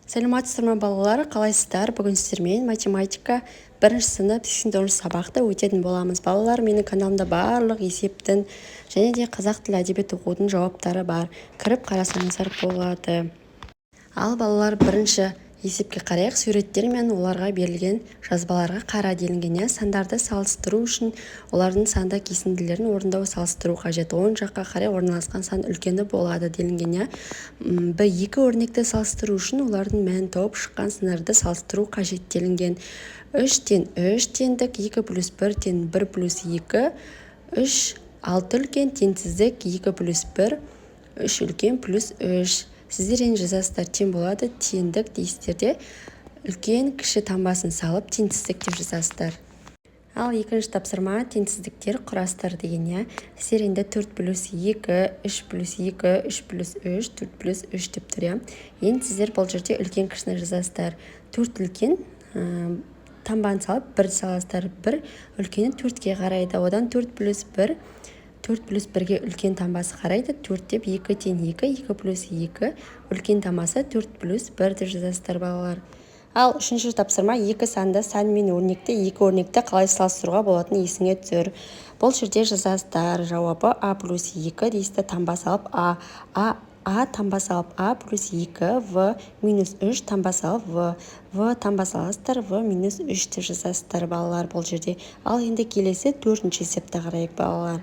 Сәлеметсіздер ме балалар, қалайсыздар? Бүгін сіздермен математика 1-сынып 89 сабақты өтетін боламыз. Балалар, менің каналымда барлық есептің және де қазақ тілі әдебиет оқудың жауаптары бар. Кіріп қарасаңыздар болады. Ал балалар, бірінші есепке қарайық. Суреттер мен оларға берілген жазбаларға қара делінген. Сандарды салыстыру үшін олардың сандық кесінділерін орындау салыстыру қажет. Оң жаққа қарай орналасқан сан үлкені болады делінген. Екі өрнекті салыстыру үшін олардың мәнін тауып шыққан сандарды салыстыру қажет делінген. 3 тен 3 теңдік, 2 плюс 1 тен 1 плюс 2, 3 6 үлкен теңсіздік, 2 плюс 1, 3 үлкен плюс 3. Сіздер енді жазасыздар, тең болады, теңдік дейсіздерде үлкен кіші таңбасын салып теңсіздік деп жазасыздар. Ал екінші тапсырма теңсіздіктер құрастыр деген. Сіздер енді 4 плюс 2, 3 плюс 2, 3 плюс 3, 4 плюс 3 деп тұр. Енді сіздер бұл жерде үлкен кішіні жазасыздар. 4 үлкен таңбаны салып 1 саласыздар. 1 үлкені 4-ке қарайды. Одан 4 плюс 1, 4 плюс 1-ге үлкен таңбасы қарайды. 4 деп 2 тен 2, 2 плюс 2, үлкен таңбасы 4 плюс 1 деп жазасыздар балалар. Ал үшінші тапсырма екі санды сан мен өрнекті екі өрнекті қалай салыстыруға болатыны есіңе түсір. Бұл жерде жазасыздар. Жауабы а плюс 2 дейсізді, таңба салып а таңба салып а плюс 2, в минус 3 таңба салып в таңба саласыздар, в минус 3 деп жазасыздар балалар бұл жерде. Ал енді келесі 4-ші есепті қарайық балалар.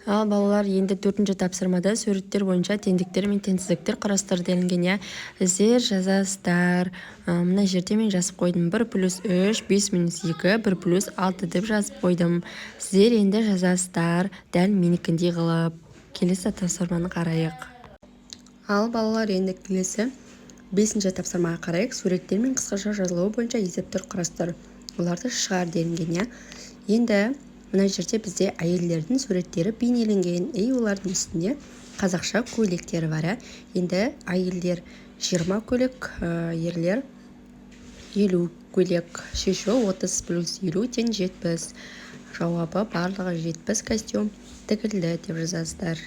Ал балалар, енді 4-ші тапсырмада суреттер бойынша теңдіктер мен теңсіздіктер қарастыр делінген. Сіздер жазасыздар. Мына жерде мен жазып қойдым. 1 плюс 3, 5 минус 2, 1 плюс 6 деп жазып қойдым. Сіздер енді жазасыздар. Дәл менікіндей қылып. Келесі тапсырманы қарайық. Ал балалар, енді келесі 5-ші тапсырмаға қарайық. Суреттер мен қысқаша жазылуы бойынша есептер қарастыр. Оларды шығар делінген. Енді мына жерде бізде әйелдердің суреттері бейнеленген. Олардың үстінде қазақша көйлектері бар. Енді әйелдер 20 көйлек, ерлер 50 көйлек. Шешу 30 плюс 50 тен 70. Жауабы барлығы 70 костюм тігілді деп жазасыздар.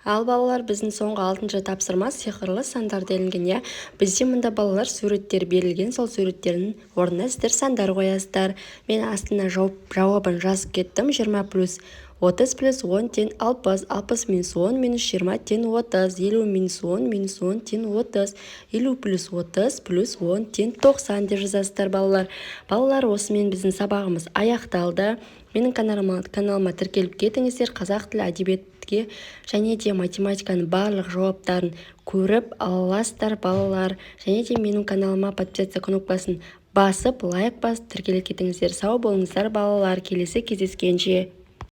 Ал балалар, біздің соңғы 6-ші тапсырма сиқырлы сандар делінген. Бізде мұнда балалар суреттер берілген, сол суреттердің орнына сіздер сандар қоясыздар. Мен астына жауабын жазып кеттім. 20 плюс 30 плюс 10 тен 60, 60 минус 10 минус 20 тен 30, 50 минус 10 минус 10 тен 30, 50 плюс 30 плюс 10 тен 90 деп жазасыздар балалар. Балалар, осымен біздің сабағымыз аяқталды. Менің каналыма тіркеліп кетіңіздер. Қазақ тілі әдебиетке және де математиканың барлық жауаптарын көріп аласыздар балалар. Және де менің каналыма подписаться кнопкасын басып, лайк басып тіркеліп кетіңіздер. Сау болыңыздар балалар. Келесі кездескенше.